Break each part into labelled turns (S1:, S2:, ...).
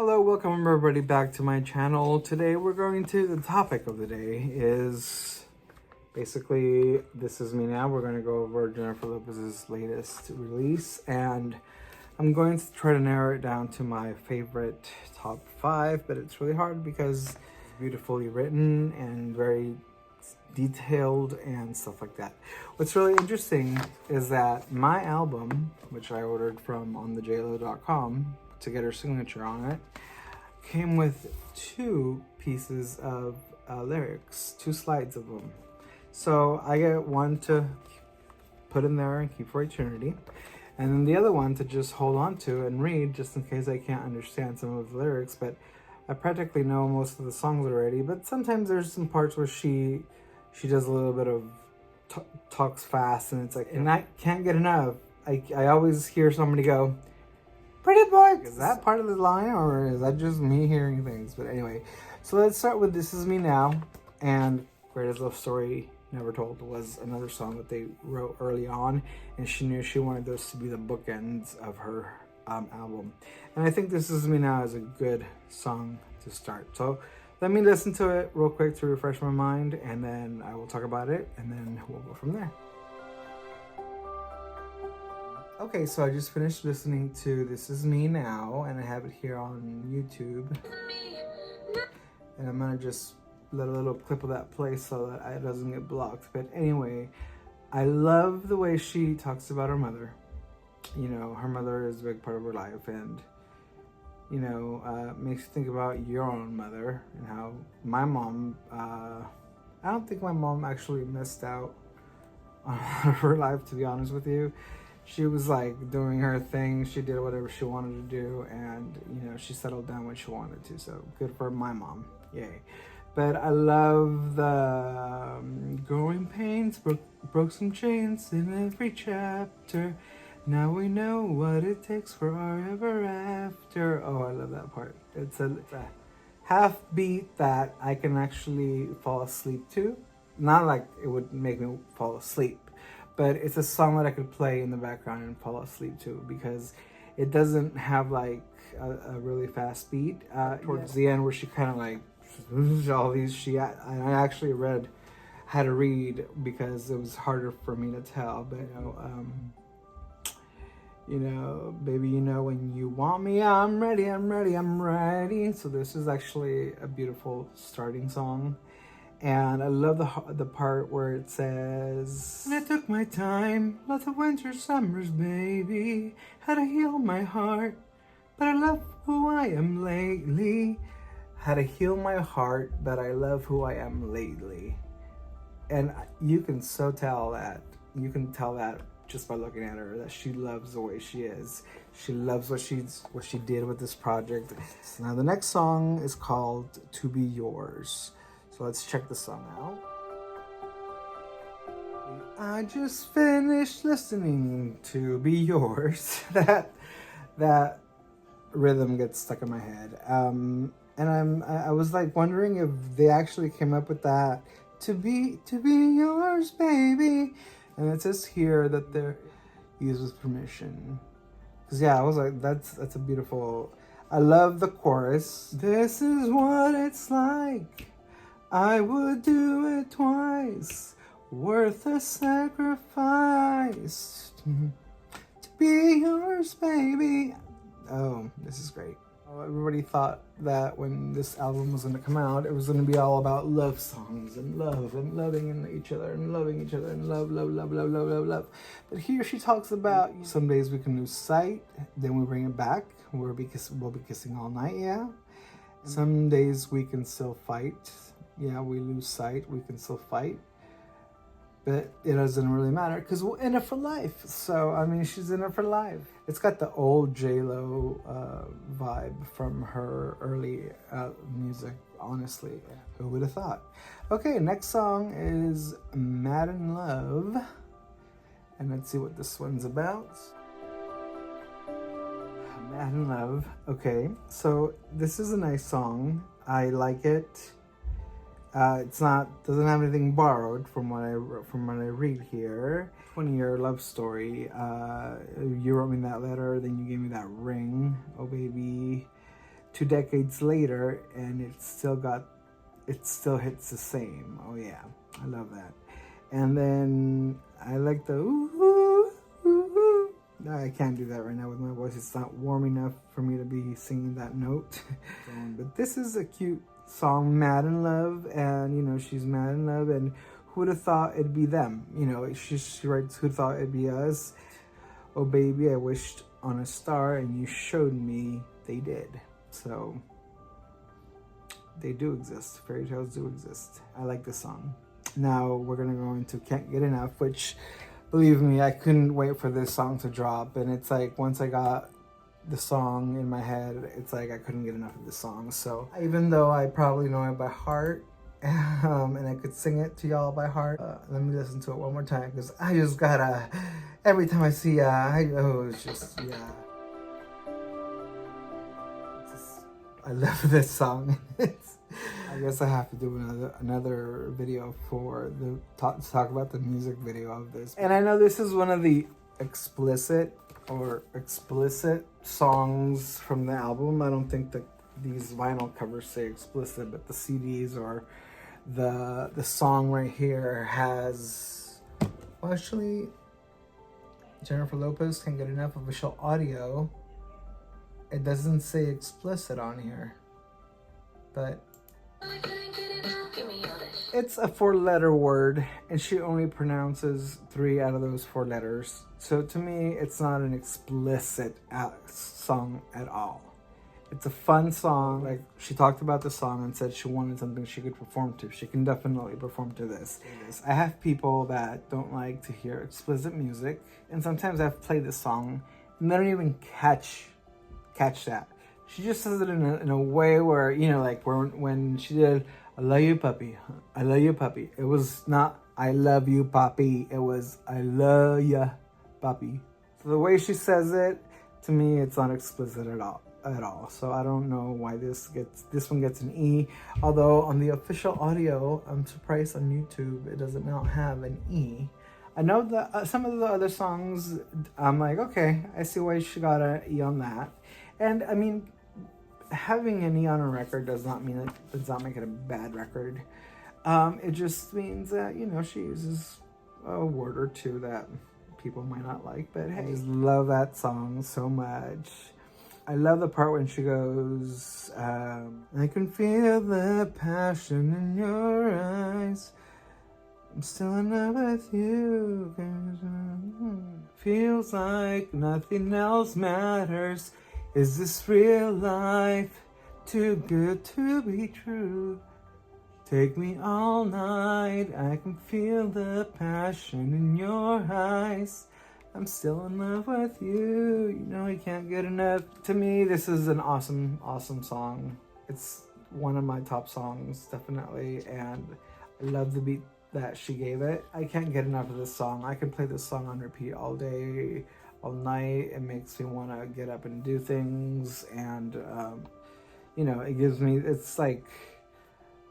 S1: Hello, welcome everybody back to my channel. Today the topic of the day is basically This Is Me Now. We're going to go over Jennifer Lopez's latest release, and I'm going to try to narrow it down to my favorite top 5, but it's really hard because it's beautifully written and very detailed and stuff like that. What's really interesting is that my album, which I ordered from on the JLo.com to get her signature on it, came with 2 pieces of lyrics, 2 slides of them. So I get one to put in there and keep for eternity, and then the other one to just hold on to and read just in case I can't understand some of the lyrics. But I practically know most of the songs already, but sometimes there's some parts where she does a little bit of talks fast, and it's like, and I can't get enough. I always hear somebody go, "Pretty boy." Is that part of the line, or is that just me hearing things? But anyway, so let's start with This Is Me Now. And Greatest Love Story Never Told was another song that they wrote early on, and she knew she wanted those to be the bookends of her album. And I think This Is Me Now is a good song to start. So let me listen to it real quick to refresh my mind, and then I will talk about it, and then we'll go from there. Okay, so I just finished listening to This Is Me Now, and I have it here on YouTube. And I'm gonna just let a little clip of that play so that it doesn't get blocked. But anyway, I love the way she talks about her mother. You know, her mother is a big part of her life, and you know, makes you think about your own mother and how my mom, I don't think my mom actually missed out on her life, to be honest with you. She was like doing her thing. She did whatever she wanted to do, and you know, she settled down when she wanted to. So good for my mom, yay. But I love the growing pains broke some chains in every chapter. Now we know what it takes for our ever after. Oh, I love that part. It's a half beat that I can actually fall asleep to. Not like it would make me fall asleep, but it's a song that I could play in the background and fall asleep to, because it doesn't have like a really fast beat towards the end, where she kind of like all these. I actually had to read because it was harder for me to tell. But you know, baby, you know, when you want me, I'm ready, I'm ready, I'm ready. So this is actually a beautiful starting song. And I love the part where it says, "And I took my time, lots of winter summers, baby. Had to heal my heart, but I love who I am lately. Had to heal my heart, but I love who I am lately." And you can so tell that. You can tell that just by looking at her, that she loves the way she is. She loves what she did with this project. Now the next song is called "To Be Yours." So let's check the song out. I just finished listening to "Be Yours." that rhythm gets stuck in my head. And I was like wondering if they actually came up with that. To be yours, baby. And it says here that they're used with permission. Cause yeah, I was like, that's a beautiful. I love the chorus. This is what it's like. I would do it twice. Worth a sacrifice. To be yours, baby. Oh, this is great. Everybody thought that when this album was going to come out, it was going to be all about love songs and love and loving each other and loving each other and love. But here she talks about some days we can lose sight, then we bring it back. We'll be kissing all night, yeah. Some days we can still fight. Yeah, we lose sight, we can still fight. But it doesn't really matter because we're in it for life. So, I mean, she's in it for life. It's got the old JLo vibe from her early music, honestly. Who would have thought? Okay, next song is "Mad in Love." And let's see what this one's about. Mad in Love. Okay, so this is a nice song. I like it. Doesn't have anything borrowed from what I read here. 20-year love story. You wrote me that letter, then you gave me that ring. Oh baby, 2 decades later, and it still hits the same. Oh yeah, I love that. And then I like the ooh, ooh, ooh. I can't do that right now with my voice. It's not warm enough for me to be singing that note. But this is a cute song, Mad in Love, and you know, she's mad in love, and who would have thought it'd be them? You know, she writes, who thought it'd be us? Oh baby, I wished on a star and you showed me they did. So they do exist. Fairy tales do exist. I like this song. Now we're gonna go into Can't Get Enough, which, believe me, I couldn't wait for this song to drop. And it's like, once I got the song in my head, it's like I couldn't get enough of the song. So even though I probably know it by heart, and I could sing it to y'all by heart, let me listen to it one more time, because I just gotta, every time I see it's just, yeah. I love this song. I guess I have to do another video for to talk about the music video of this. And I know this is one of the explicit songs from the album. I don't think that these vinyl covers say explicit, but the CDs or the song right here has, well, actually, Jennifer Lopez Can't Get Enough official audio. It doesn't say explicit on here, but it's a 4-letter word, and she only pronounces 3 out of those 4 letters. So to me, it's not an explicit song at all. It's a fun song. Like, she talked about the song and said she wanted something she could perform to. She can definitely perform to this. I have people that don't like to hear explicit music, and sometimes I've played this song and they don't even catch that. She just says it in a way where, you know, like when she did I love you puppy, I love you puppy, it was not I love you puppy, it was I love ya puppy. So the way she says it, to me, it's not explicit at all. So I don't know why this one gets an E, although on the official audio, I'm surprised on YouTube it doesn't now have an E. I know that some of the other songs, I'm like, okay, I see why she got an E on that. And I mean, having an E on a record does not make it a bad record. It just means that, you know, she uses a word or two that people might not like. But hey, I just love that song so much. I love the part when she goes, I can feel the passion in your eyes. I'm still in love with you. Feels like nothing else matters. Is this real life? Too good to be true. Take me all night. I can feel the passion in your eyes. I'm still in love with you. You know I can't get enough. To me, this is an awesome, awesome song. It's one of my top songs, definitely. And I love the beat that she gave it. I can't get enough of this song. I can play this song on repeat all day, all night. It makes me want to get up and do things. And, you know, it gives me, it's like,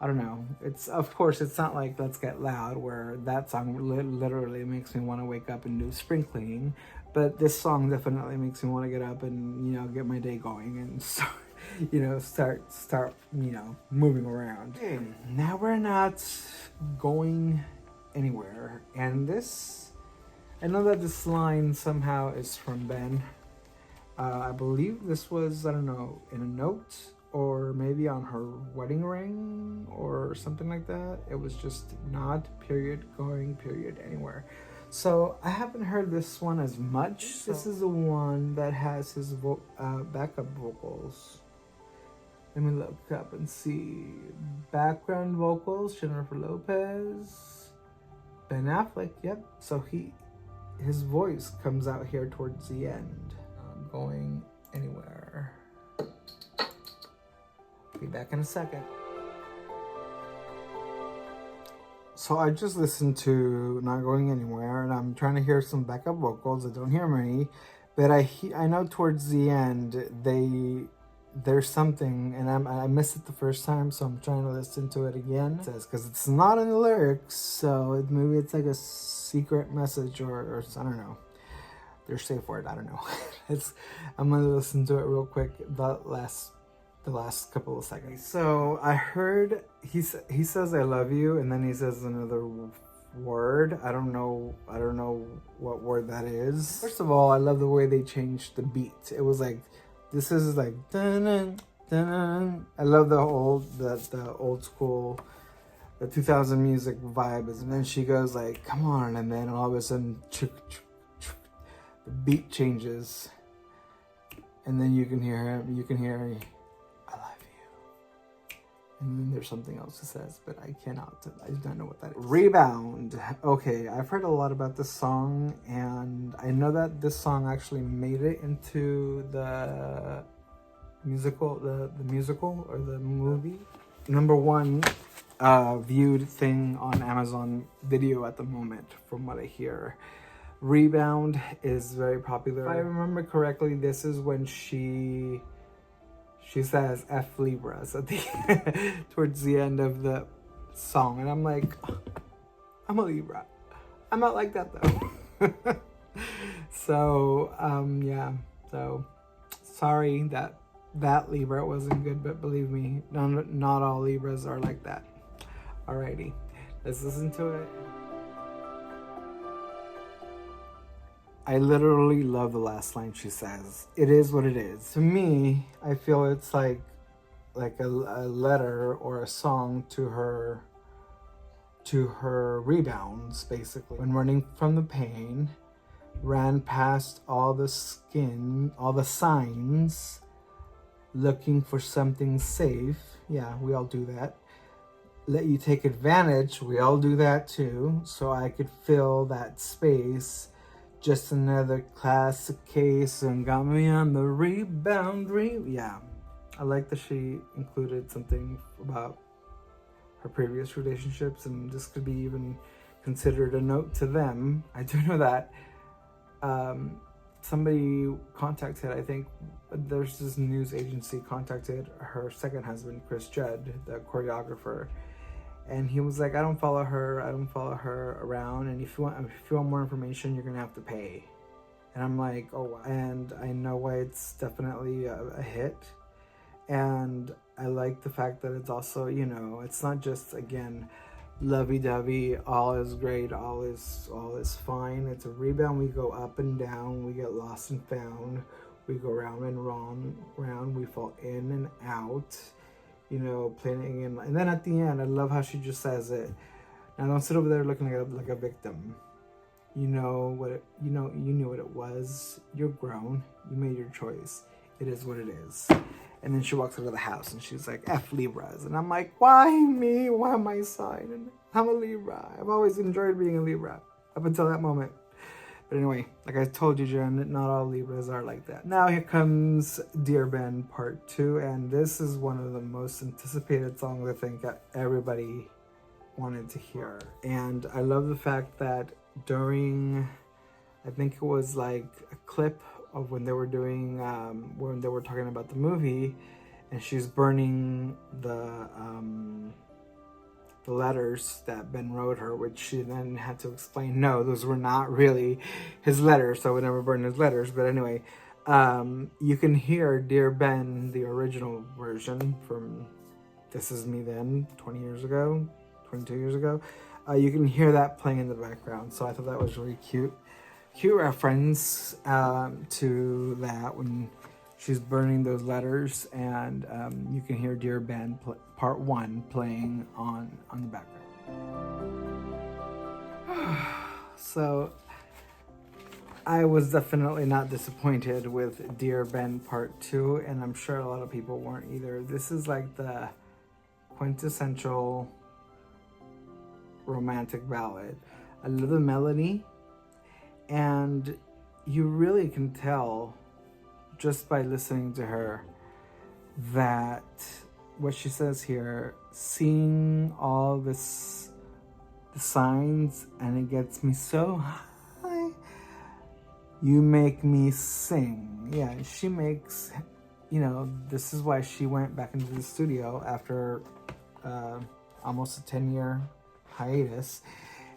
S1: I don't know. It's, of course, it's not like Let's Get Loud, where that song literally makes me want to wake up and do spring cleaning. But this song definitely makes me want to get up and, you know, get my day going and start, you know, start, you know, moving around. Okay, now we're not going anywhere. And this, I know that this line somehow is from Ben. I believe this was, I don't know, in a note, or maybe on her wedding ring or something like that. It was just not period going period anywhere. So I haven't heard this one as much. This is the one that has his backup vocals. Let me look up and see. Background vocals, Jennifer Lopez, Ben Affleck. Yep. So his voice comes out here towards the end. Not going anywhere. Be back in a second. So I just listened to Not Going Anywhere, and I'm trying to hear some backup vocals. I don't hear many, but I know towards the end there's something, and I missed it the first time, so I'm trying to listen to it again. It says, because it's not in the lyrics, so maybe it's like a secret message, or I don't know. They're safe word, I don't know. I'm gonna listen to it real quick. The last the last couple of seconds. So I heard he says I love you, and then he says another word. I don't know what word that is. First of all, I love the way they changed the beat. It was like, this is like dun, dun. I love the old school, the 2000 music vibe. And then she goes like, come on, and then all of a sudden the beat changes, and then you can hear I love you, and then there's something else it says, but I do not know what that is. Rebound. Okay, I've heard a lot about this song, and I know that this song actually made it into the musical, the musical or the movie. #1 viewed thing on Amazon Video at the moment, from what I hear. Rebound is very popular. If I remember correctly, this is when she says F Libras at the towards the end of the song, and I'm like, oh, I'm a Libra. I'm not like that though. So yeah, so sorry that Libra wasn't good, but believe me, not all Libras are like that. Alrighty, let's listen to it. I literally love the last line she says. It is what it is. To me, I feel it's like a letter or a song to her rebounds, basically. When running from the pain, ran past all the signs, looking for something safe. Yeah, we all do that. Let you take advantage. We all do that too. So I could fill that space. Just another classic case, and got me on the rebound. Yeah, I like that she included something about her previous relationships, and this could be even considered a note to them. I do know that somebody contacted, I think there's this news agency contacted her second husband, Chris Judd, the choreographer. And he was like, I don't follow her around, and if you want more information, you're gonna have to pay. And I'm like, oh wow. And I know why it's definitely a hit. And I like the fact that it's also, you know, it's not just, again, lovey-dovey, all is great, all is fine. It's a rebound. We go up and down, we get lost and found, we go round and round, we fall in and out. You know, playing in, and then at the end, I love how she just says it. Now, don't sit over there looking like a victim. You know what you knew what it was. You're grown. You made your choice. It is what it is. And then she walks out of the house and she's like, F Libras. And I'm like, why me? Why my sign? And I'm a Libra. I've always enjoyed being a Libra up until that moment. But anyway, like I told you, Jen, not all Libras are like that. Now here comes Dear Ben Part 2, and this is one of the most anticipated songs I think that everybody wanted to hear. And I love the fact that during, I think it was like a clip of when they were doing, when they were talking about the movie, and she's burning the letters that Ben wrote her, which she then had to explain, no, those were not really his letters, so I would never burn his letters. But anyway, you can hear Dear Ben, the original version from This Is Me Then, 22 years ago. You can hear that playing in the background, so I thought that was really cute reference to that when she's burning those letters, and you can hear Dear Ben Part 1 playing on the background. So I was definitely not disappointed with Dear Ben Part 2, and I'm sure a lot of people weren't either. This is like the quintessential romantic ballad. I love the melody, and you really can tell just by listening to her that what she says here, seeing all the signs, and it gets me so high, you make me sing. Yeah, she makes, you know, this is why she went back into the studio after almost a 10-year hiatus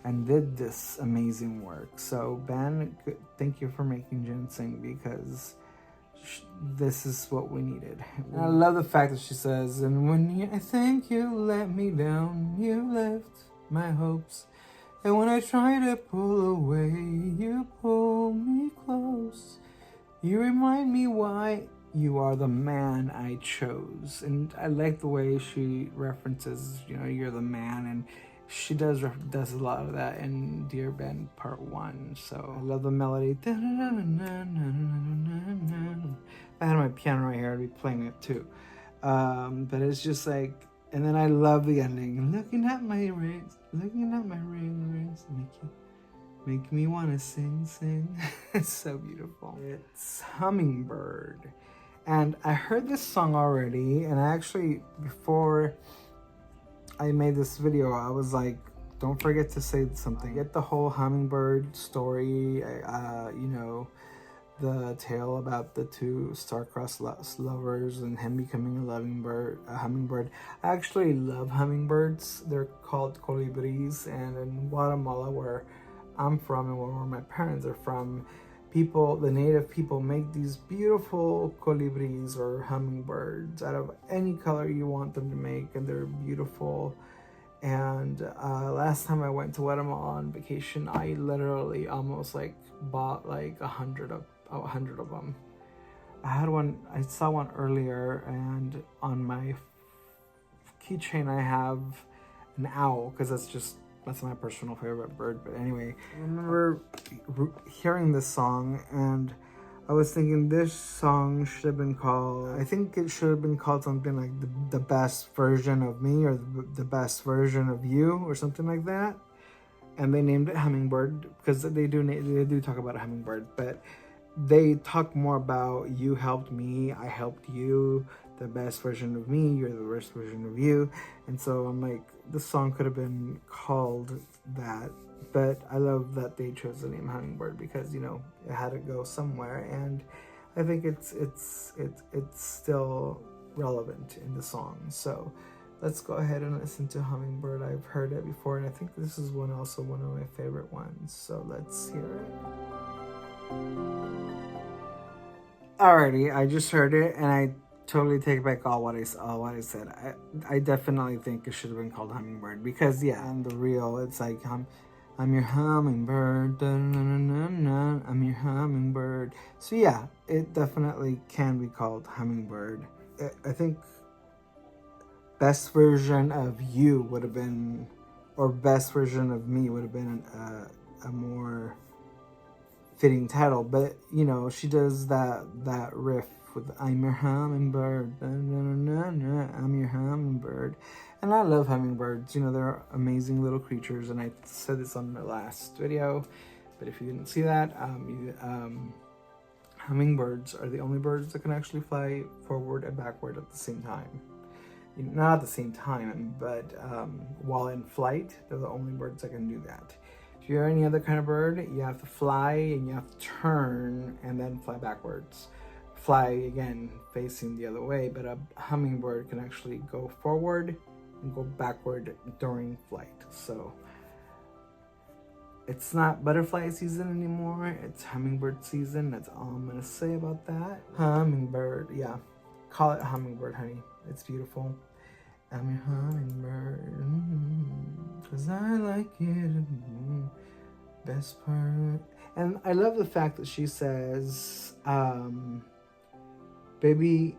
S1: and did this amazing work. So Ben, thank you for making Jen sing, because this is what we needed. And I love the fact that she says, and when I think you let me down, you left my hopes. And when I try to pull away, you pull me close. You remind me why you are the man I chose. And I like the way she references, you're the man. And she does a lot of that in Dear Ben Part 1. So I love the melody. If I had my piano right here, I'd be playing it too. But it's just like, and then I love the ending. Looking at my rings, make me wanna sing. It's so beautiful. It's Hummingbird. And I heard this song already, and I actually, before I made this video, I was like, don't forget to say something. I get the whole hummingbird story, the tale about the two star-crossed lovers and him becoming a hummingbird. I actually love hummingbirds. They're called colibris, and in Guatemala, where I'm from and where my parents are from, the native people make these beautiful colibris or hummingbirds out of any color you want them to make, and they're beautiful. And last time I went to Guatemala on vacation, I literally almost bought 100 of them. I saw one earlier, and on my keychain I have an owl, because that's my personal favorite bird. But anyway, I remember hearing this song, and I was thinking this song should have been called, I think it should have been called something like the best version of me, or the best version of you, or something like that. And they named it Hummingbird because they do talk about a hummingbird, but they talk more about you helped me, I helped you, the best version of me, you're the worst version of you. And so I'm like, this song could have been called that, but I love that they chose the name Hummingbird because, it had to go somewhere, and I think it's still relevant in the song. So let's go ahead and listen to Hummingbird. I've heard it before, and I think this is also one of my favorite ones. So let's hear it. Alrighty, I just heard it, and I totally take back all what I said. I definitely think it should have been called Hummingbird because, on the real, it's like I'm your hummingbird, I'm your hummingbird. So yeah, it definitely can be called Hummingbird. I think best version of you would have been, or best version of me would have been a more fitting title, but she does that riff with I'm your hummingbird, I'm your hummingbird. And I love hummingbirds. They're amazing little creatures, and I said this on my last video, but if you didn't see that, hummingbirds are the only birds that can actually fly forward and backward at the same time. Not at the same time, but while in flight, they're the only birds that can do that. If you're any other kind of bird, you have to fly and you have to turn and then fly backwards. Fly again facing the other way, but a hummingbird can actually go forward and go backward during flight. So it's not butterfly season anymore, it's hummingbird season. That's all I'm gonna say about that. Hummingbird, yeah, call it hummingbird, honey. It's beautiful. I'm your hummingbird, cause I like it, best part. And I love the fact that she says, baby,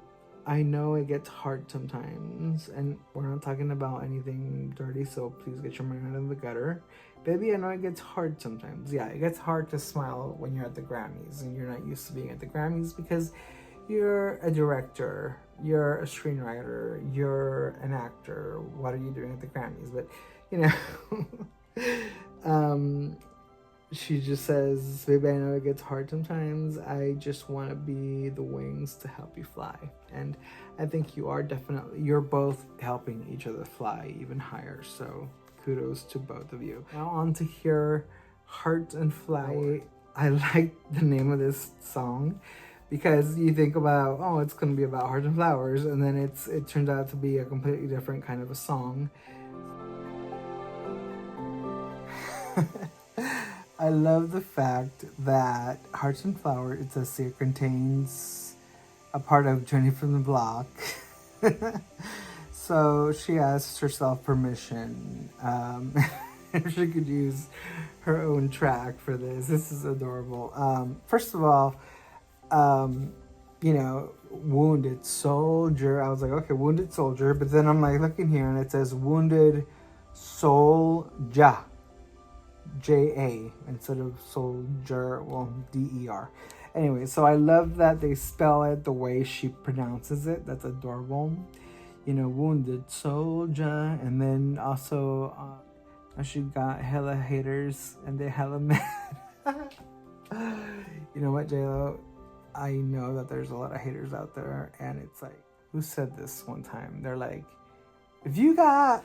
S1: I know it gets hard sometimes, and we're not talking about anything dirty, so please get your mind out of the gutter. Baby, I know it gets hard sometimes. Yeah, it gets hard to smile when you're at the Grammys and you're not used to being at the Grammys because you're a director, you're a screenwriter, you're an actor. What are you doing at the Grammys? But, she just says, baby, I know it gets hard sometimes. I just want to be the wings to help you fly. And I think you're both helping each other fly even higher. So kudos to both of you. Now on to hear Heart and Fly. I like the name of this song because you think about, oh, it's going to be about hearts and flowers. And then it turns out to be a completely different kind of a song. I love the fact that Hearts and Flowers, it says here, contains a part of Journey from the Block. So she asked herself permission if she could use her own track for this. This is adorable. First of all, you know, Wounded Soldier. I was like, okay, Wounded Soldier. But then I'm like looking here and it says Wounded Soldier. J-A instead of soldier, well, D-E-R. Anyway, so I love that they spell it the way she pronounces it. That's adorable. You know, Wounded Soldier. And then also, she got hella haters and they hella mad. You know what, J-Lo? I know that there's a lot of haters out there, and it's like, who said this one time? They're like, if you got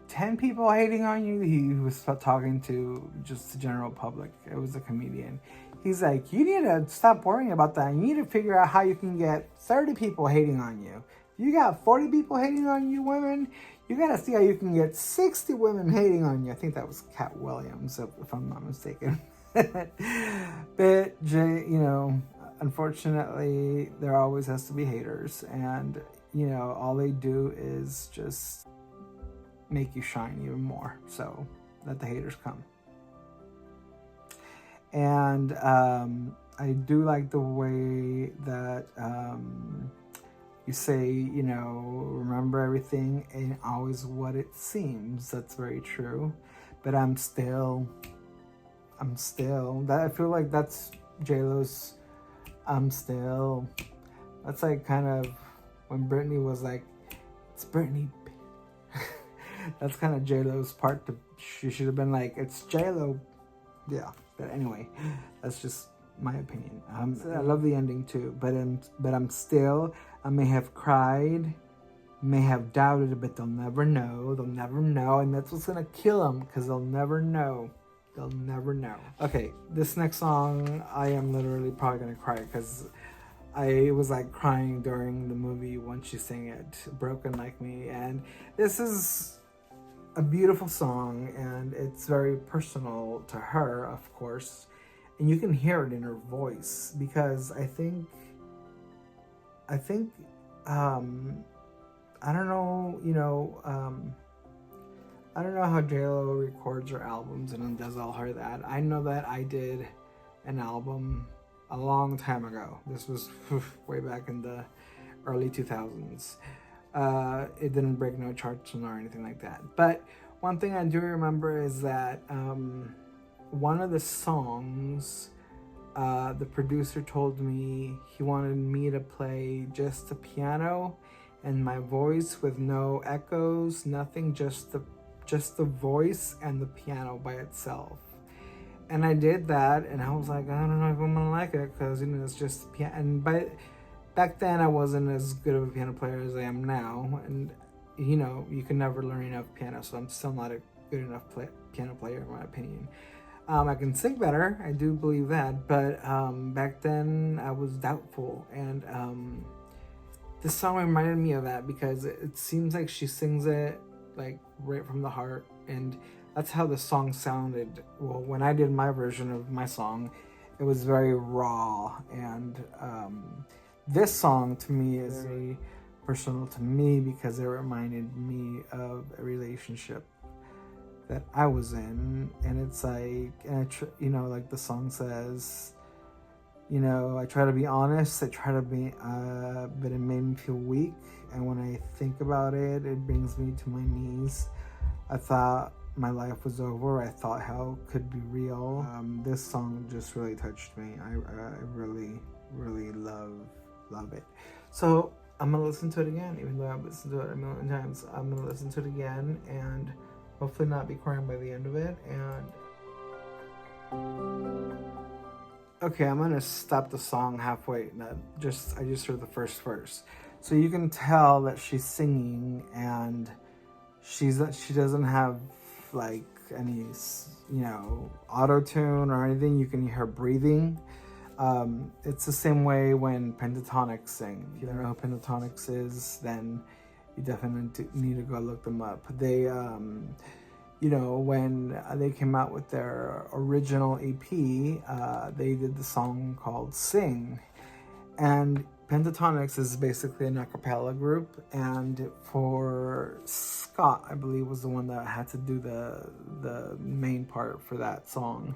S1: 10 people hating on you, he was talking to just the general public. It was a comedian. He's like, you need to stop worrying about that. You need to figure out how you can get 30 people hating on you. If you got 40 people hating on you, women, you got to see how you can get 60 women hating on you. I think that was Cat Williams, if I'm not mistaken. But, you know, unfortunately, there always has to be haters. And, you know, all they do is just make you shine even more. So let the haters come. And I do like the way that you say, you know, remember everything ain't always what it seems. That's very true. But I'm still that I feel like that's J-Lo's that's like kind of when Britney was like, it's Britney. That's kind of J-Lo's part. She should have been like, it's J-Lo. Yeah, but anyway, that's just my opinion. I love the ending too, but I may have cried, may have doubted, but they'll never know. They'll never know, and that's what's gonna kill them, because they'll never know. They'll never know. Okay, this next song, I am literally probably gonna cry because I was like crying during the movie when she sang it, Broken Like Me. And this is a beautiful song, and it's very personal to her, of course. And you can hear it in her voice, because I think, I don't know, you know, I don't know how J-Lo records her albums and does all her that. I know that I did an album a long time ago. This was way back in the early 2000s. It didn't break no charts or anything like that. But one thing I do remember is that one of the songs, the producer told me he wanted me to play just the piano and my voice with no echoes, nothing, just the voice and the piano by itself. And I did that, and I was like, I don't know if I'm gonna like it, because, you know, it's just piano. And back then I wasn't as good of a piano player as I am now, and, you know, you can never learn enough piano, so I'm still not a good enough piano player in my opinion. I can sing better, I do believe that, but back then I was doubtful, and this song reminded me of that, because it seems like she sings it like right from the heart, and that's how the song sounded. Well, when I did my version of my song, it was very raw, and this song to me is very personal to me, because it reminded me of a relationship that I was in. And it's like, you know, like the song says, you know, I try to be honest, I try to be, but it made me feel weak. And when I think about it, it brings me to my knees. I thought my life was over. I thought hell could be real. This song just really touched me. I really, really love it. So I'm gonna listen to it again, even though I've listened to it a million times. I'm gonna listen to it again and hopefully not be crying by the end of it. And okay, I'm gonna stop the song halfway. I just heard the first verse. So you can tell that she's singing, and she doesn't have like any, you know, auto-tune or anything. You can hear her breathing. It's the same way when pentatonics sing. If you don't know who pentatonics is, then you definitely need to go look them up. They, you know, when they came out with their original EP, they did the song called Sing. And Pentatonics is basically an a cappella group, and for Scott, I believe, was the one that had to do the main part for that song.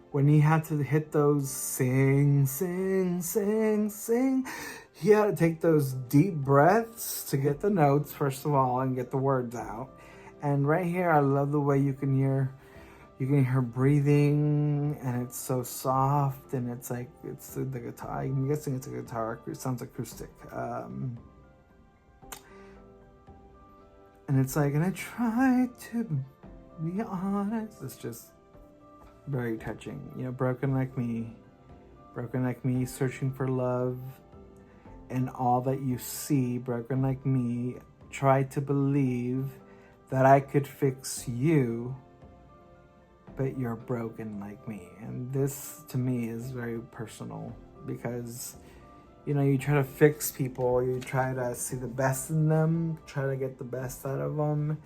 S1: When he had to hit those sing, sing, sing, sing, he had to take those deep breaths to get the notes, first of all, and get the words out. And right here, I love the way you can hear breathing, and it's so soft, and it's like, it's the guitar. I'm guessing it's a guitar. It sounds acoustic. And it's like, and I try to be honest. It's just very touching. You know, broken like me, searching for love, and all that you see. Broken like me, try to believe that I could fix you, but you're broken like me. And this, to me, is very personal, because, you know, you try to fix people, you try to see the best in them, try to get the best out of them,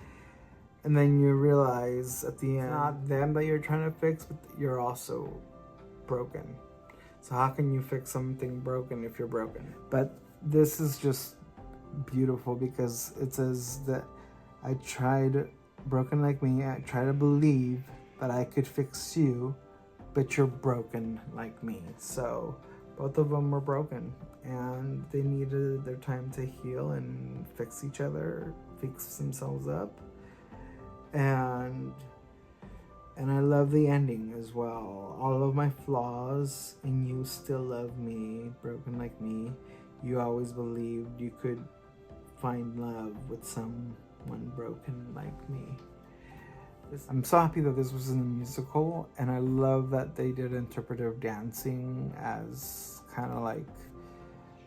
S1: and then you realize at the end, not them that you're trying to fix, but you're also broken. So how can you fix something broken if you're broken? But this is just beautiful, because it says that I tried, broken like me, I try to believe that I could fix you, but you're broken like me. So both of them were broken, and they needed their time to heal and fix each other, fix themselves up. And I love the ending as well. All of my flaws, and you still love me, broken like me. You always believed you could find love with someone broken like me. I'm so happy that this was in a musical, and I love that they did interpretive dancing as kind of like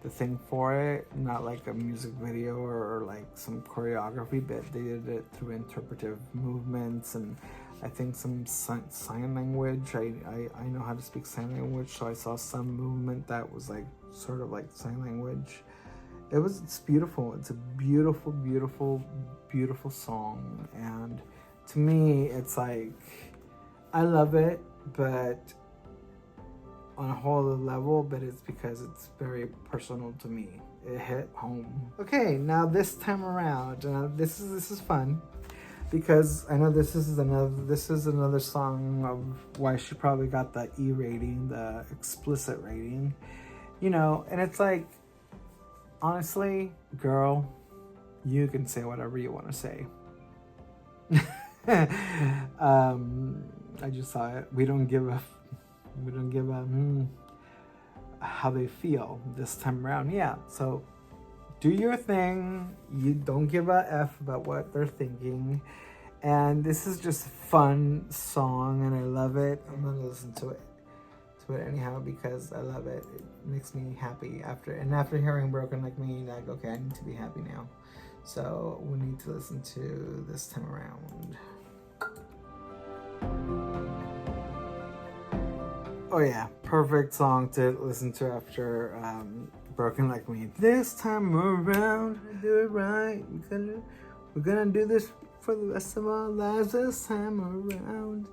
S1: the thing for it, not like a music video or like some choreography, but they did it through interpretive movements, and I think some sign language. I know how to speak sign language, so I saw some movement that was like sort of like sign language. It's beautiful. It's a beautiful, beautiful, beautiful song, and to me, it's like, I love it, but on a whole other level, but it's because it's very personal to me. It hit home. Okay, now this time around, this is fun, because I know this is another song of why she probably got the E rating, the explicit rating, you know. And it's like, honestly, girl, you can say whatever you want to say. I just saw it. We don't give a how they feel this time around. Yeah, so do your thing. You don't give a F about what they're thinking. And this is just a fun song, and I love it. I'm gonna listen to it anyhow, because I love it. It makes me happy after hearing Broken Like Me, like, okay, I need to be happy now. So we need to listen to this time around. Oh yeah, perfect song to listen to after Broken Like Me. This time around, do it right. We're gonna do this for the rest of our lives. This time around.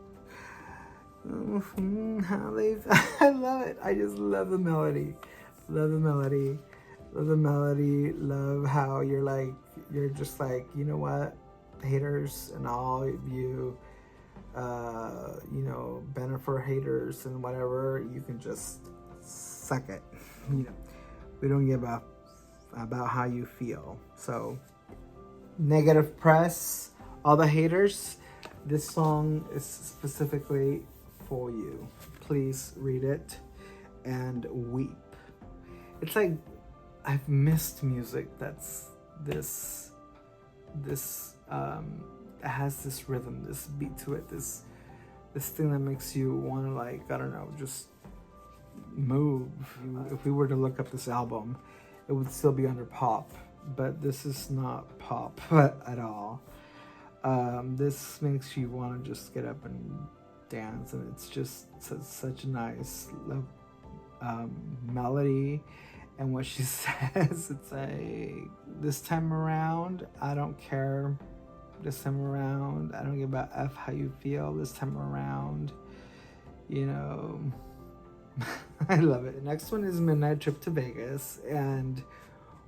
S1: How they, I love it. I just love the melody. Love the melody. Love the melody. Love how you're just like, you know what, haters and all of you, you know, Bennifer haters and whatever, you can just suck it. You know, we don't give up about how you feel. So, negative press, all the haters, this song is specifically for you. Please read it and weep. It's like, I've missed music that's this has this rhythm, this beat to it, this thing that makes you want to, like, I don't know, just move. If we were to look up this album, it would still be under pop, but this is not pop at all. This makes you want to just get up and dance, and it's just such a nice melody. And what she says, it's like, this time around, I don't care. This time around, I don't give a F how you feel. This time around, you know. I love it. Next one is Midnight Trip to Vegas, and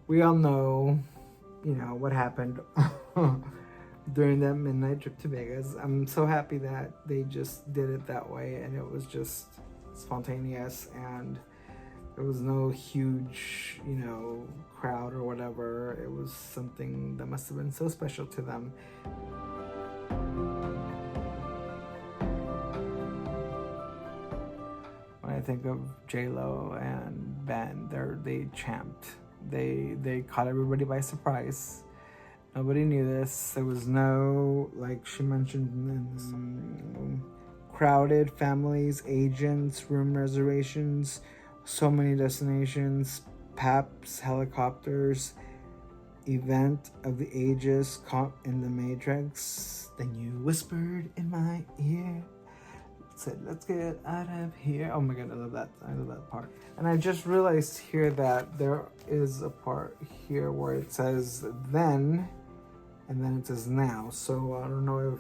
S1: we all know, you know, what happened during that midnight trip to Vegas. I'm so happy that they just did it that way, and it was just spontaneous, and there was no huge, you know, crowd or whatever. It was something that must have been so special to them. When I think of J-Lo and Ben, they champed. They caught everybody by surprise. Nobody knew this. There was no, like she mentioned, crowded families, agents, room reservations, so many destinations, PAPs, helicopters, event of the ages caught in the Matrix. Then you whispered in my ear, said, "Let's get out of here." Oh my god, I love that. I love that part. And I just realized here that there is a part here where it says then, and then it says now. So I don't know if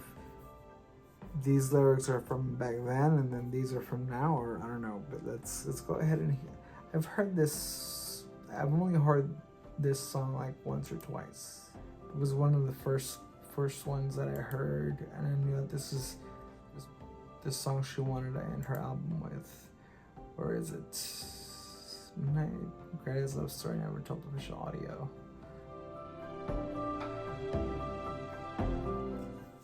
S1: these lyrics are from back then and then these are from now, or I don't know. But let's go ahead and hear. I've heard this. I've only heard this song like once or twice. It was one of the first ones that I heard, and I knew that this is this song she wanted to end her album with. Or is it Midnight Greatest Love Story Never Told Official Audio?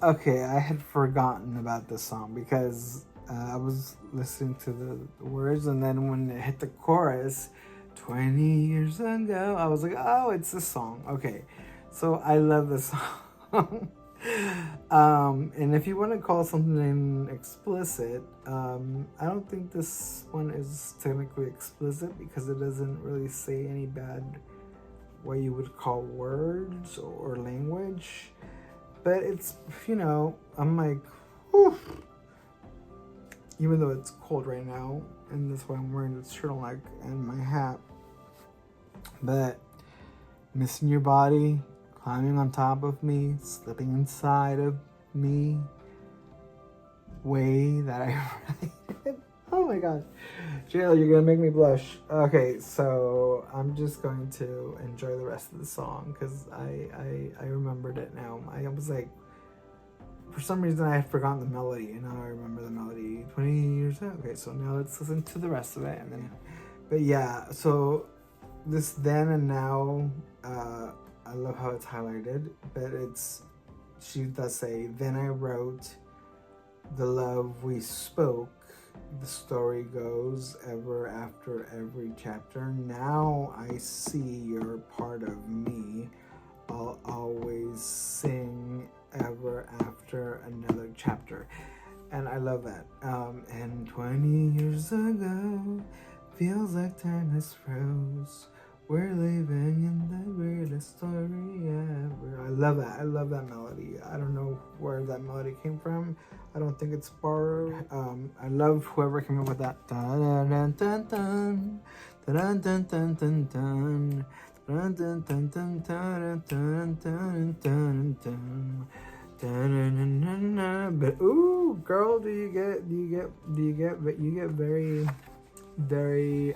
S1: Okay, I had forgotten about this song because I was listening to the words, and then when it hit the chorus, 20 years ago, I was like, oh, it's this song. Okay, so I love this song. And if you want to call something explicit, I don't think this one is technically explicit because it doesn't really say any bad, what you would call words or language. But it's, you know, I'm like, whew. Even though it's cold right now, and that's why I'm wearing this turtleneck and my hat. But missing your body, climbing on top of me, slipping inside of me, way that I write. Oh my god. J-Lo, you're gonna make me blush. Okay, so I'm just going to enjoy the rest of the song because I remembered it now. I was like, for some reason I had forgotten the melody, and now I remember the melody 20 years ago. Okay, so now let's listen to the rest of it. And then, but yeah, so this then and now, I love how it's highlighted, but she does say, then I wrote the love we spoke, the story goes ever after every chapter. Now I see you're part of me. I'll always sing ever after another chapter. And I love that. And 20 years ago, feels like time has froze. We're living in the greatest story ever. I love that. I love that melody. I don't know where that melody came from. I don't think it's borrowed. I love whoever came up with that. Dun dun dun dun dun dun dun dun dun dun dun dun dun dun dun dun dun. But ooh, girl, you get very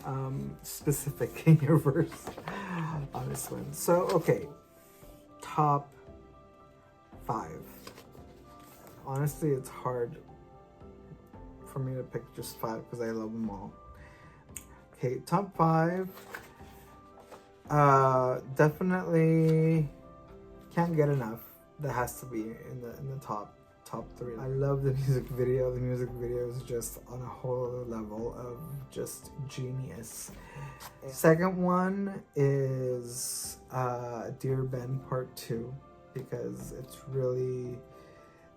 S1: specific in your verse on this one. So okay, top 5. Honestly, it's hard for me to pick just 5 because I love them all. Okay, top 5. Definitely can't get enough. That has to be in the top 3. I love the music video. The music video is just on a whole other level of just genius. Second one is Dear Ben Part 2, because it's really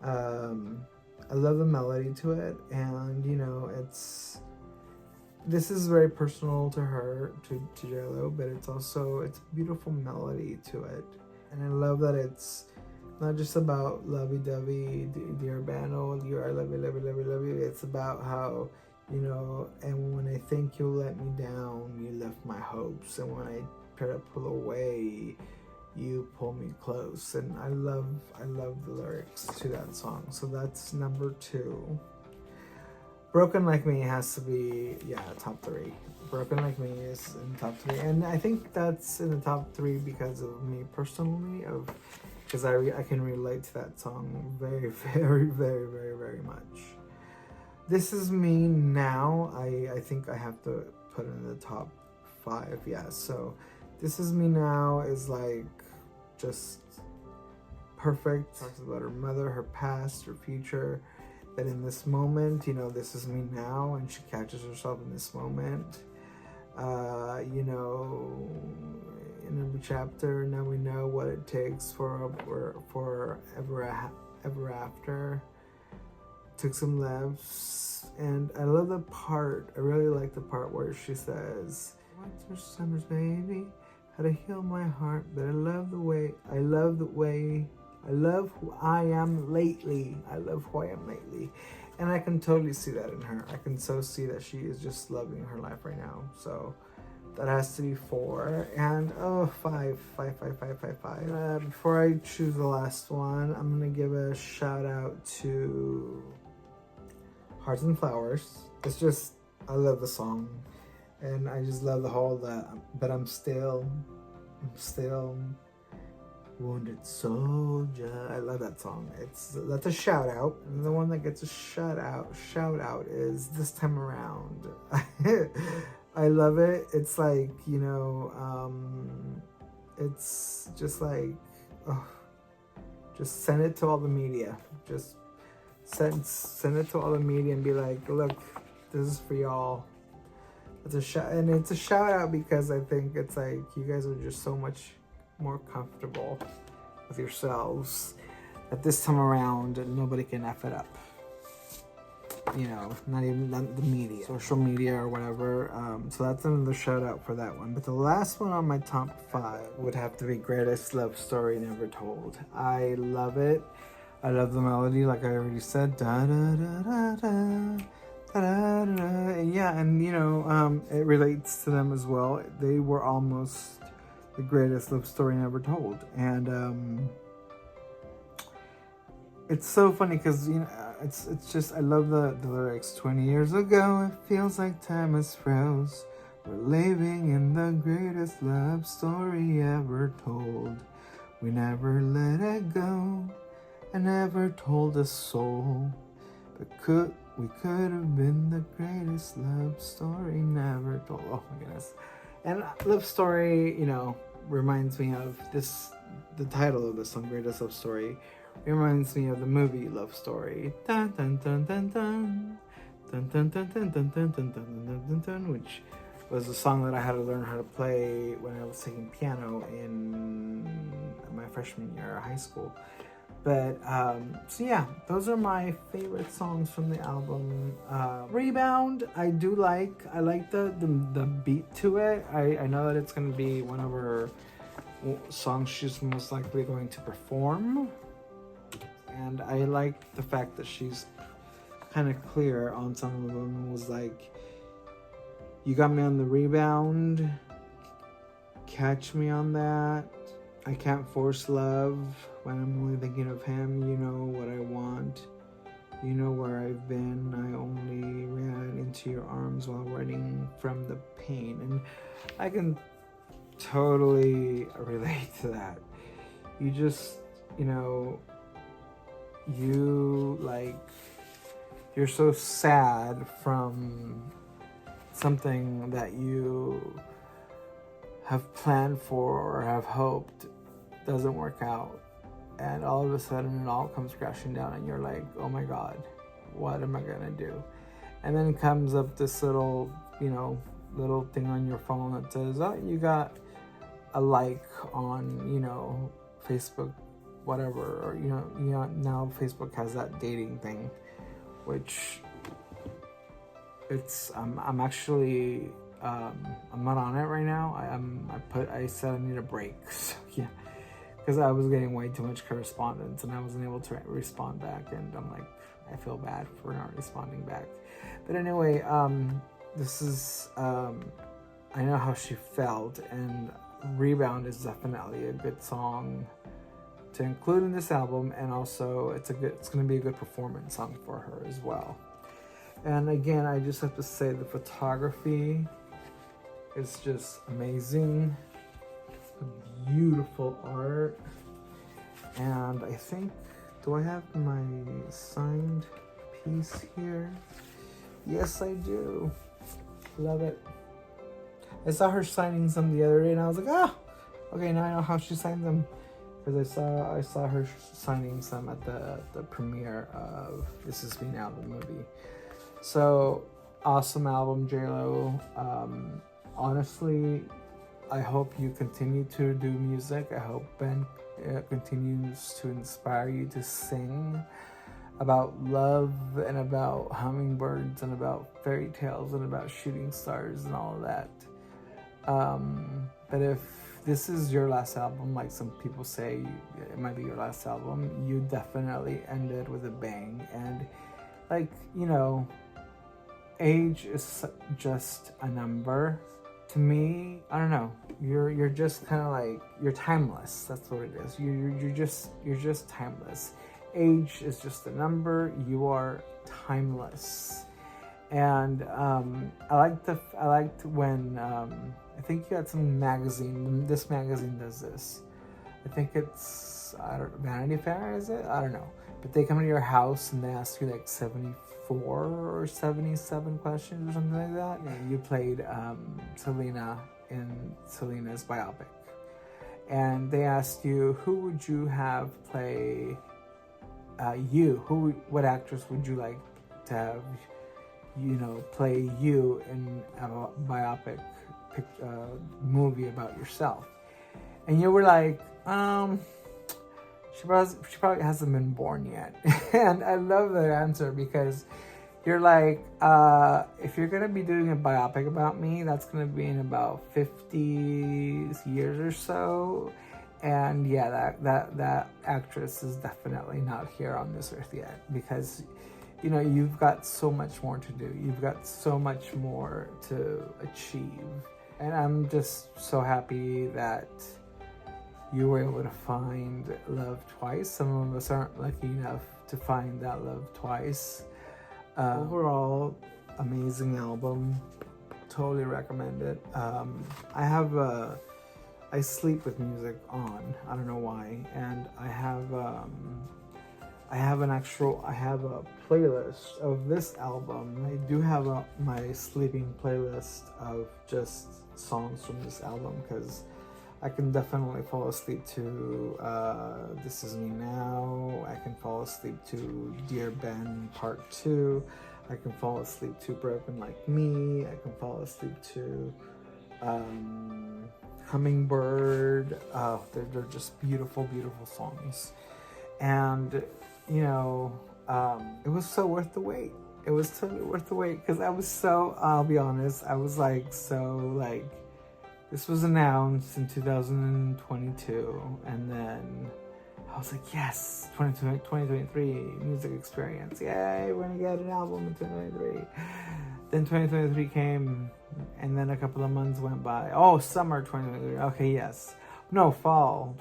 S1: I love the melody to it, and you know, this is very personal to her, to J-Lo, but it's a beautiful melody to it. And I love that it's not just about lovey-dovey, dear Ben, oh, I love you, love you, love you, love you. It's about how, you know, and when I think you let me down, you left my hopes. And when I try to pull away, you pull me close. And I love the lyrics to that song. So that's number 2. Broken Like Me has to be, yeah, top 3. Broken Like Me is in top 3, and I think that's in the top 3 because of me personally, because I can relate to that song very, very, very, very, very much. This Is Me Now, I think I have to put in the top 5, yeah. So This Is Me Now is like just perfect. Talks about her mother, her past, her future. That in this moment, you know, this is me now, and she catches herself in this moment. You know, in every chapter, now we know what it takes for ever after. Took some laughs, and I love the part. I really like the part where she says, "What's your summer's baby? How to heal my heart, but I love the way. I love who I am lately. I love who I am lately." And I can totally see that in her. I can so see that she is just loving her life right now. So that has to be 4. And five. Before I choose the last one, I'm gonna give a shout out to Hearts and Flowers. It's just, I love the song. And I just love the whole but I'm still wounded soldier. I love that song. That's a shout out. And the one that gets a shout out is This Time Around. I love it. It's like, you know, it's just like, just send it to all the media. Just send it to all the media and be like, look, this is for y'all. It's a shout out because I think it's like you guys are just so much more comfortable with yourselves that this time around nobody can F it up. You know, not the media, social media or whatever. So that's another shout out for that one. But the last one on my top 5 would have to be Greatest Love Story Never Told. I love it. I love the melody, like I already said. Da da da da da. Da, da, da. Yeah, and you know, it relates to them as well. They were almost the greatest love story never told, and it's so funny because, you know, it's just, I love the lyrics. 20 years ago, it feels like time has froze. We're living in the greatest love story ever told. We never let it go, I never told a soul, but we could have been the greatest love story never told. Oh my goodness. And love story, you know, reminds me of the title of the song, Greatest Love Story, reminds me of the movie Love Story. Dun dun dun dun dun. Dun dun dun dun dun dun dun dun dun dun, which was a song that I had to learn how to play when I was taking piano in my freshman year of high school. But, so yeah, those are my favorite songs from the album. Rebound, I like the beat to it. I know that it's going to be one of her songs she's most likely going to perform. And I like the fact that she's kind of clear on some of them. It was like, you got me on the rebound, catch me on that. I can't force love when I'm only thinking of him. You know what I want. You know where I've been. I only ran into your arms while running from the pain. And I can totally relate to that. You just, you know, you're so sad from something that you have planned for or have hoped doesn't work out, and all of a sudden it all comes crashing down and you're like, oh my god, what am I gonna do? And then comes up this little, you know, little thing on your phone that says, oh, you got a like on, you know, Facebook, whatever, or you know now Facebook has that dating thing, which it's I'm actually I'm not on it right now. I said I need a break. So yeah, because I was getting way too much correspondence and I wasn't able to respond back, and I'm like, I feel bad for not responding back. But anyway, this is I know how she felt, and Rebound is definitely a good song to include in this album, and also it's going to be a good performance song for her as well. And again, I just have to say the photography is just amazing. Beautiful art. And I think, do I have my signed piece here? Yes, I do. Love it. I saw her signing some the other day and I was like, oh, okay, now I know how she signed them. Because I saw her signing some at the premiere of This Is Me Now, the movie. So, awesome album, J-Lo. Honestly, I hope you continue to do music. I hope Ben continues to inspire you to sing about love and about hummingbirds and about fairy tales and about shooting stars and all of that. But if this is your last album, like some people say it might be your last album, you definitely ended with a bang. And like, you know, age is just a number. To me, I don't know. You're just kind of like, you're timeless. That's what it is. You're just timeless. Age is just a number. You are timeless. And I liked when I think you had some magazine. This magazine does this. I think it's Vanity Fair, is it? I don't know. But they come to your house and they ask you like 74 or 77 questions or something like that. And you played Selena in Selena's biopic. And they asked you, who would you have play you? What actress would you like to have, play you in a biopic movie about yourself? And you were like, she probably hasn't been born yet. And I love that answer, because you're like, if you're gonna be doing a biopic about me, that's gonna be in about 50 years or so. And yeah, that actress is definitely not here on this earth yet, because you've got so much more to do. You've got so much more to achieve. And I'm just so happy that you were able to find love twice. Some of us aren't lucky enough to find that love twice. Overall, amazing album. Totally recommend it. I sleep with music on. I don't know why. And I have a playlist of this album. I do have my sleeping playlist of just songs from this album, because I can definitely fall asleep to This Is Me Now. I can fall asleep to Dear Ben Part 2. I can fall asleep to Broken Like Me. I can fall asleep to Hummingbird. They're just beautiful, beautiful songs. And, it was so worth the wait. It was totally worth the wait, because I'll be honest, I was this was announced in 2022, and then I was like, yes, 2023 music experience. Yay, we're gonna get an album in 2023. Then 2023 came, and then a couple of months went by. Oh, summer 2023. Okay, yes. No, fall.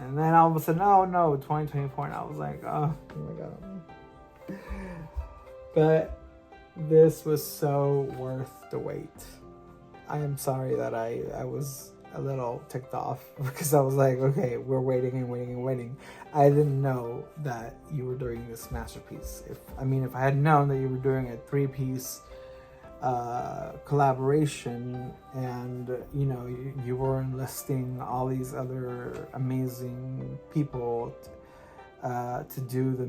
S1: And then all of a sudden, oh no, 2024. And I was like, oh my God. But this was so worth the wait. I am sorry that I was a little ticked off, because I was like, okay, we're waiting and waiting and waiting. I didn't know that you were doing this masterpiece. If I had known that you were doing a 3-piece collaboration, and you were enlisting all these other amazing people to do the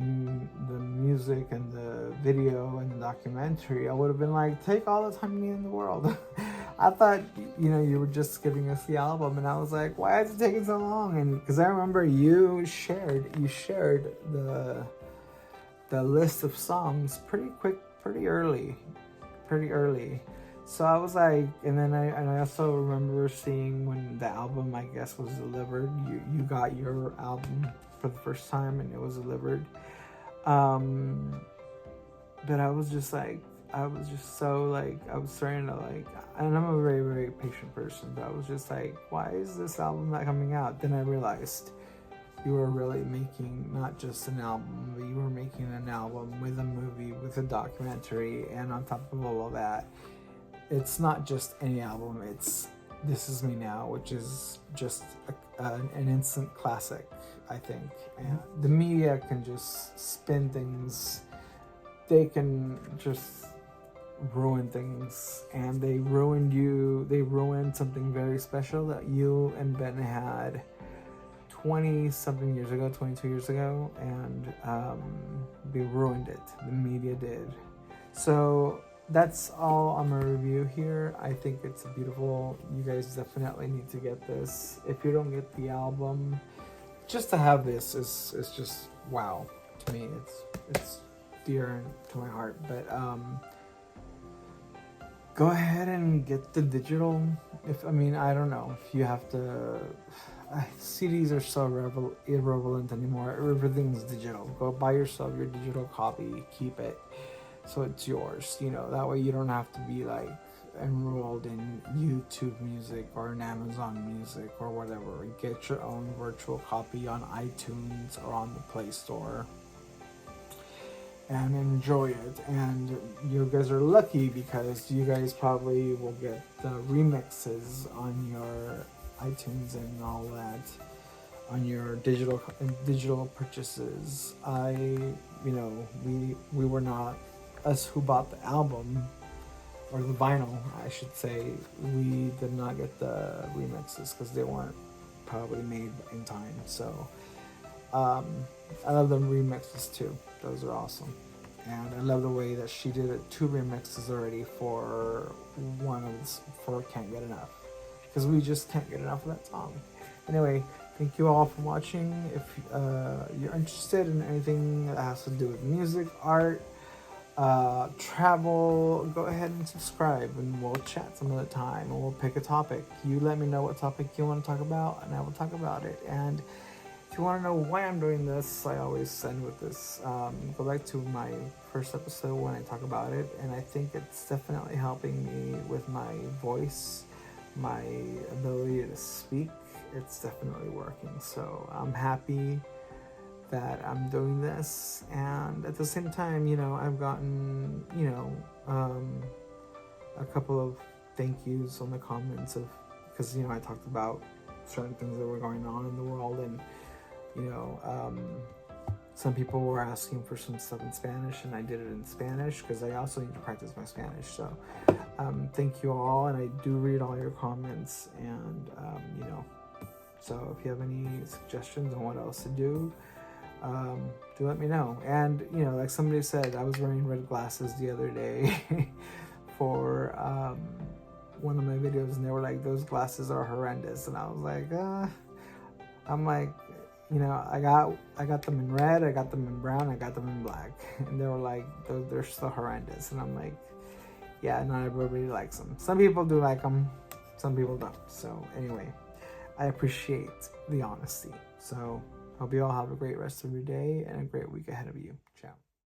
S1: music and the video and the documentary, I would have been like, take all the time you need in the world. I thought you were just giving us the album, and I was like, why is it taking so long? And because I remember you shared the list of songs pretty early. So I was like, and then I also remember seeing when the album, I guess, was delivered. You got your album for the first time, and it was delivered. But I was just so I was starting to and I'm a very, very patient person, but I was just like, why is this album not coming out? Then I realized you were really making not just an album, but you were making an album with a movie, with a documentary, and on top of all of that, it's not just any album, it's This Is Me Now, which is just an instant classic, I think. And the media can just spin things, they can just ruin things, and they ruined something very special that you and Ben had 20 something years ago, 22 years ago, and they ruined it. The media did. So that's all on my review here. I think it's beautiful. You guys definitely need to get this. If you don't get the album, just to have this is just wow to me. It's dear to my heart. But go ahead and get the digital. I don't know if you have to. CDs are so irrelevant anymore. Everything's digital. Go buy yourself your digital copy. Keep it so it's yours. That way you don't have to be like enrolled in YouTube Music or in Amazon Music or whatever. Get your own virtual copy on iTunes or on the Play Store and enjoy it. And you guys are lucky because you guys probably will get the remixes on your iTunes and all that on your digital purchases. We were not, us who bought the album or the vinyl, I should say, we did not get the remixes because they weren't probably made in time. So I love the remixes too. Those are awesome. And I love the way that she did it, 2 remixes already for Can't Get Enough, because we just can't get enough of that song. Anyway, thank you all for watching. If you're interested in anything that has to do with music, art, travel, go ahead and subscribe, and we'll chat some other time, and we'll pick a topic. You let me know what topic you want to talk about, and I will talk about it. And if you want to know why I'm doing this, I always end with this. Go back to my first episode when I talk about it, and I think it's definitely helping me with my voice, my ability to speak. It's definitely working. So I'm happy that I'm doing this, and at the same time, I've gotten, a couple of thank yous on the comments because I talked about certain things that were going on in the world, and some people were asking for some stuff in Spanish, and I did it in Spanish because I also need to practice my Spanish. So thank you all, and I do read all your comments, and so if you have any suggestions on what else to do let me know. And like somebody said, I was wearing red glasses the other day for one of my videos, and they were like, those glasses are horrendous, and I was like, I'm like, I got them in red, I got them in brown, I got them in black, and they were like, they're so horrendous. And I'm like, yeah, not everybody likes them. Some people do like them, some people don't. So anyway, I appreciate the honesty. So hope you all have a great rest of your day and a great week ahead of you.